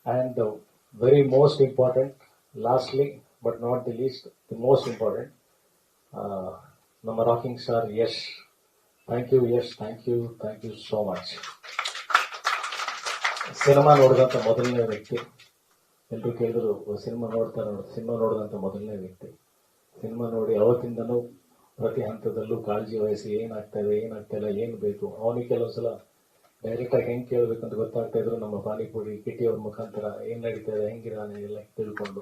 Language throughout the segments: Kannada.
And the very most important, lastly but not the least, the most important, ನಮ್ಮ rocking star Yash. Thank you Yash, thank you so much. Cinema ನೋಡಿದಂಥ ಮೊದಲನೇ ವ್ಯಕ್ತಿ, ಎಲ್ಲರೂ ಕೇಳಿದ್ರು ಸಿನಿಮಾ ಸಿನಿಮಾ ನೋಡಿದಂಥ ಮೊದಲನೇ ವ್ಯಕ್ತಿ. ಸಿನಿಮಾ ನೋಡಿ ಅವತ್ತಿಂದನೂ ಪ್ರತಿ ಹಂತದಲ್ಲೂ ಕಾಳಜಿ ವಹಿಸಿ ಏನಾಗ್ತಾ ಇಲ್ಲ, ಏನು ಬೇಕು, ಅವನಿಗೆ ಕೆಲವೊಂದ್ಸಲ ಡೈರೆಕ್ಟಾಗಿ ಹೆಂಗೆ ಕೇಳಬೇಕಂತ ಗೊತ್ತಾಗ್ತಾ ಇದ್ರು. ನಮ್ಮ ಪಾನಿಪುರಿ ಕಿಟಿ ಅವ್ರ ಮುಖಾಂತರ ಏನು ನಡೀತಾ ಇದೆ, ಹೆಂಗಿರಾನೆ ಎಲ್ಲ ತಿಳ್ಕೊಂಡು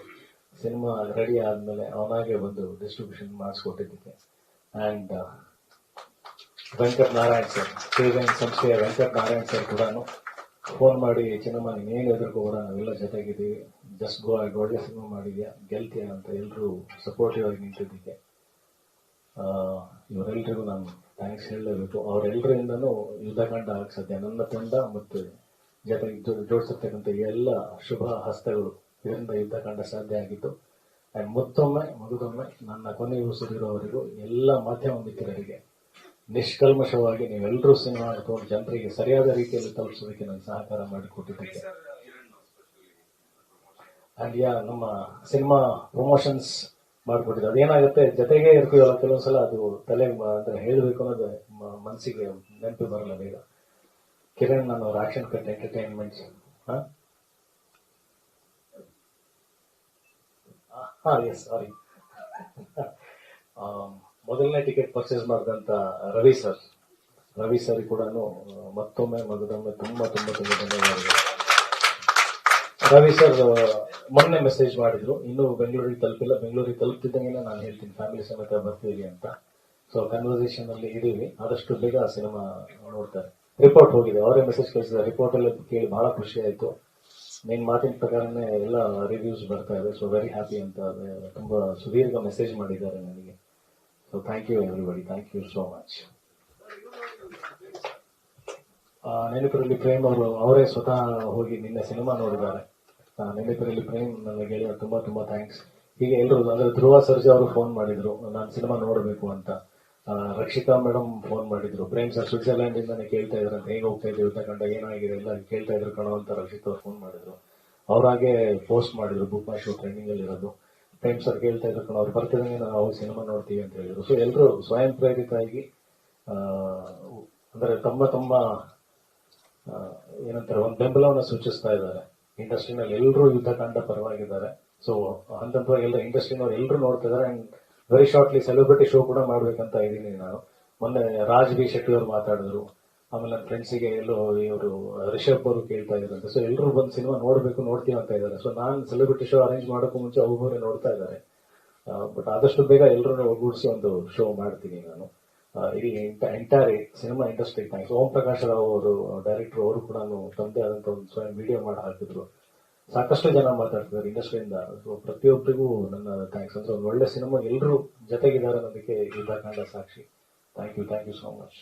ಸಿನಿಮಾ ರೆಡಿ ಆದಮೇಲೆ ಅವನಾಗೆ ಬಂದು ಡಿಸ್ಟ್ರಿಬ್ಯೂಷನ್ ಮಾಡಿಸ್ಕೊಟ್ಟಿದ್ದಕ್ಕೆ. ಆ್ಯಂಡ್ ವೆಂಕಟ್ ನಾರಾಯಣ್ ಸರ್, ಶ್ರೀಗಂಜ್ ಸಂಸ್ಥೆಯ ವೆಂಕಟ್ ನಾರಾಯಣ್ ಸರ್ ಕೂಡ ಫೋನ್ ಮಾಡಿ, ಸಿನಿಮಾ ನೀನೇನು ಎದುರ್ಕೋಬೇಡ, ನಾವೆಲ್ಲ ಜೊತೆಗಿದ್ದೀವಿ, ಜಸ್ಟ್ ಗೋ ಆಗಿ ಒಳ್ಳೆ ಸಿನಿಮಾ ಮಾಡಿದ್ಯಾ, ಗೆಲ್ತೀಯ ಅಂತ ಎಲ್ಲರೂ ಸಪೋರ್ಟಿವ್ ಆಗಿ ನಿಂತಿದ್ದಕ್ಕೆ ಇವರೆಲ್ಲರಿಗೂ ನಾನು ಥ್ಯಾಂಕ್ಸ್ ಹೇಳಲೇಬೇಕು. ಅವರೆಲ್ಲರಿಂದನೂ ಯುದ್ಧಕಾಂಡ ಆಗಕ್ಕೆ ಸಾಧ್ಯ. ನನ್ನ ತಂಡ ಮತ್ತು ಜೊತೆಗೆ ಜೋಡಿಸಿರ್ತಕ್ಕಂಥ ಎಲ್ಲ ಶುಭ ಹಸ್ತಗಳು, ಇದರಿಂದ ಯುದ್ಧಕಾಂಡ ಸಾಧ್ಯ ಆಗಿತ್ತು. ಆ್ಯಂಡ್ ಮತ್ತೊಮ್ಮೆ ನನ್ನ ಕೊನೆಯ ಉಸಿರಿರೋವರೆಗೂ ಎಲ್ಲ ಮಾಧ್ಯಮ ಮಿತ್ರರಿಗೆ ನಿಷ್ಕಲ್ಮಶವಾಗಿ ನೀವೆಲ್ಲರೂ ಸಿನಿಮಾ ತಗೊಂಡು ಜನರಿಗೆ ಸರಿಯಾದ ರೀತಿಯಲ್ಲಿ ತಲುಪಿಸೋದಕ್ಕೆ ನಾನು ಸಹಕಾರ ಮಾಡಿಕೊಟ್ಟಿದ್ದಕ್ಕೆ. ಆ್ಯಂಡ್ ನಮ್ಮ ಸಿನಿಮಾ ಪ್ರಮೋಷನ್ಸ್ ಮಾಡಿಕೊಟ್ಟಿದ್ದು ಅದೇನಾಗುತ್ತೆ, ಜೊತೆಗೆ ಇರ್ತೀವಲ್ಲ ಕೆಲವೊಂದ್ಸಲ ಅದು ತಲೆ ಅಂದ್ರೆ ಹೇಳಬೇಕು ಅನ್ನೋದು ಮನಸ್ಸಿಗೆ ನೆನಪು ಬರಲ್ಲ ಬೇಗ. ಕಿರಣ್ ನಾನು ಅವ್ರ ಆಕ್ಷನ್ ಕಟ್ ಎಂಟರ್ಟೈನ್ಮೆಂಟ್ಸ್ ಸಾರಿ ಮೊದಲನೇ ಟಿಕೆಟ್ ಪರ್ಚೇಸ್ ಮಾಡಿದಂತ ರವಿ ಸರ್ ಕೂಡ ಮತ್ತೊಮ್ಮೆ ತುಂಬಾ ಧನ್ಯವಾದಗಳು. ರವಿ ಸರ್ ಮೊನ್ನೆ ಮೆಸೇಜ್ ಮಾಡಿದ್ರು, ಇನ್ನೂ ಬೆಂಗಳೂರಿಗೆ ತಲುಪಿಲ್ಲ, ಬೆಂಗಳೂರಿಗೆ ತಲುಪ್ತಿದ್ದಂಗೆ ನಾನು ಹೇಳ್ತೀನಿ ಫ್ಯಾಮಿಲಿ ಸಮೇತ ಬರ್ತೀವಿ ಅಂತ. ಸೊ ಕನ್ವರ್ಸೇಷನ್ ಅಲ್ಲಿ ಇದೀವಿ, ಆದಷ್ಟು ಬೇಗ ಸಿನಿಮಾ ನೋಡ್ತಾರೆ. ರಿಪೋರ್ಟ್ ಹೋಗಿದೆ, ಅವರೇ ಮೆಸೇಜ್ ಕಳಿಸಿದ ರಿಪೋರ್ಟ್ ಎಲ್ಲ ಕೇಳಿ ಬಹಳ ಖುಷಿ ಆಯ್ತು. ನಿನ್ ಮಾತಿನ ಪ್ರಕಾರನೇ ಎಲ್ಲ ರಿವ್ಯೂಸ್ ಬರ್ತಾ ಇದೆ. ಸೊ ವೆರಿ ಹ್ಯಾಪಿ ಅಂತ ತುಂಬಾ ಸುದೀರ್ಘ ಮೆಸೇಜ್ ಮಾಡಿದ್ದಾರೆ ನನಗೆ. So thank you everybody, thank you so much. ನೆನಪಿರಲಿ ಪ್ರೇಮ್ ಅವರೇ ಸ್ವತಃ ಹೋಗಿ ನಿನ್ನೆ ಸಿನಿಮಾ ನೋಡಿದ್ದಾರೆ. ನೆನಪಿರಲಿ ಪ್ರೇಮ್, ನನ್ನ ಗೆಳೆಯ, ತುಂಬಾ ಥ್ಯಾಂಕ್ಸ್. ಹೀಗೆ ಎಲ್ಲರೂ, ಅಂದ್ರೆ ಧ್ರುವ ಸರ್ಜಾ ಅವರು ಫೋನ್ ಮಾಡಿದ್ರು ನಾನು ಸಿನಿಮಾ ನೋಡಬೇಕು ಅಂತ. ರಕ್ಷಿತಾ ಮೇಡಮ್ ಫೋನ್ ಮಾಡಿದ್ರು. ಪ್ರೇಮ್ ಸರ್ ಸ್ವಿಟ್ಜರ್ಲ್ಯಾಂಡ್ ಇಂದಾನೆ ಕೇಳ್ತಾ ಇದ್ರು ಅಂತ, ಹೇಗೆ ಹೋಗ್ತಾ ಇದ್ದೀವಿ ಯುದ್ಧಕಾಂಡ, ಏನಾಗಿದೆ ಎಲ್ಲ ಕೇಳ್ತಾ ಇದ್ರು ಕಣೋ ಅಂತ ರಕ್ಷಿತಾ ಅವ್ರು ಫೋನ್ ಮಾಡಿದ್ರು. ಅವರಾಗೆ ಪೋಸ್ಟ್ ಮಾಡಿದ್ರು, ಬುಕ್ ಮೈ ಶೋ ಟ್ರೈನಿಂಗ್ ಅಲ್ಲಿ ಇರೋದು. ಪ್ರೇಮ್ ಸರ್ ಕೇಳ್ತಾ ಇದ್ರು ಕಣೋ, ಅವ್ರು ಬರ್ತಿದಂಗೆ ನಾವು ಹೋಗಿ ಸಿನಿಮಾ ನೋಡ್ತೀವಿ ಅಂತ ಹೇಳಿದ್ರು. ಸೊ ಎಲ್ಲರೂ ಸ್ವಯಂ ಪ್ರೇರಿತರಾಗಿ ಅಂದ್ರೆ ತಮ್ಮ ಏನಂತಾರೆ ಒಂದು ಬೆಂಬಲವನ್ನು ಸೂಚಿಸ್ತಾ ಇದ್ದಾರೆ. ಇಂಡಸ್ಟ್ರಿನಲ್ಲಿ ಎಲ್ಲರೂ ಯುದ್ಧಕಾಂಡ ಪರವಾಗಿದ್ದಾರೆ. ಸೊ ಹಂತವಾಗಿ ಎಲ್ಲ ಇಂಡಸ್ಟ್ರಿನವ್ರು ಎಲ್ಲರೂ ನೋಡ್ತಾ ಇದ್ದಾರೆ. And very shortly celebrity show ಕೂಡ ಮಾಡ್ಬೇಕಂತ ಇದ್ದೀನಿ ನಾನು. ಮೊನ್ನೆ ರಾಜ್ ಬಿ ಶೆಟ್ಟಿ ಅವರು ಮಾತಾಡಿದ್ರು, ಆಮೇಲೆ ನನ್ನ ಫ್ರೆಂಡ್ಸಿಗೆ ಎಲ್ಲೋ ಇವರು ರಿಷಬ್ ಅವರು ಕೇಳ್ತಾ ಇದ್ರಂತೆ. ಸೊ ಎಲ್ಲರೂ ಬಂದು ಸಿನಿಮಾ ನೋಡ್ತೀವಿ ಅಂತ ಇದ್ದಾರೆ. ಸೊ ನಾನು ಸೆಲೆಬ್ರಿಟಿ ಶೋ ಅರೇಂಜ್ ಮಾಡೋಕ್ಕೂ ಮುಂಚೆ ಒಬ್ಬರೇ ನೋಡ್ತಾ ಇದ್ದಾರೆ. ಬಟ್ ಆದಷ್ಟು ಬೇಗ ಎಲ್ಲರೂ ಒಗ್ಗೂಡಿಸಿ ಒಂದು ಶೋ ಮಾಡ್ತೀನಿ ನಾನು. ಇಡೀ entire cinema industry thanks. Om Prakash Rao ಅವರು ಡೈರೆಕ್ಟರ್, ಅವರು ಕೂಡ ತಮ್ಮದೇ ಆದಂತ ಒಂದು ಸ್ವಯಂ ವಿಡಿಯೋ ಮಾಡಿ ಹಾಕಿದ್ರು. ಸಾಕಷ್ಟು ಜನ ಮಾತಾಡ್ತಿದ್ದಾರೆ ಇಂಡಸ್ಟ್ರಿಯಿಂದ. ಸೊ ಪ್ರತಿಯೊಬ್ಬರಿಗೂ ನನ್ನ ಥ್ಯಾಂಕ್ಸ್. ಅಂದ್ರೆ ಒಂದು ಒಳ್ಳೆ ಸಿನಿಮಾ ಎಲ್ಲರೂ ಜೊತೆಗಿದ್ದಾರೆ ಅನ್ನೋದಕ್ಕೆ ಯುದ್ಧಕಾಂಡ ಸಾಕ್ಷಿ. Thank you so much.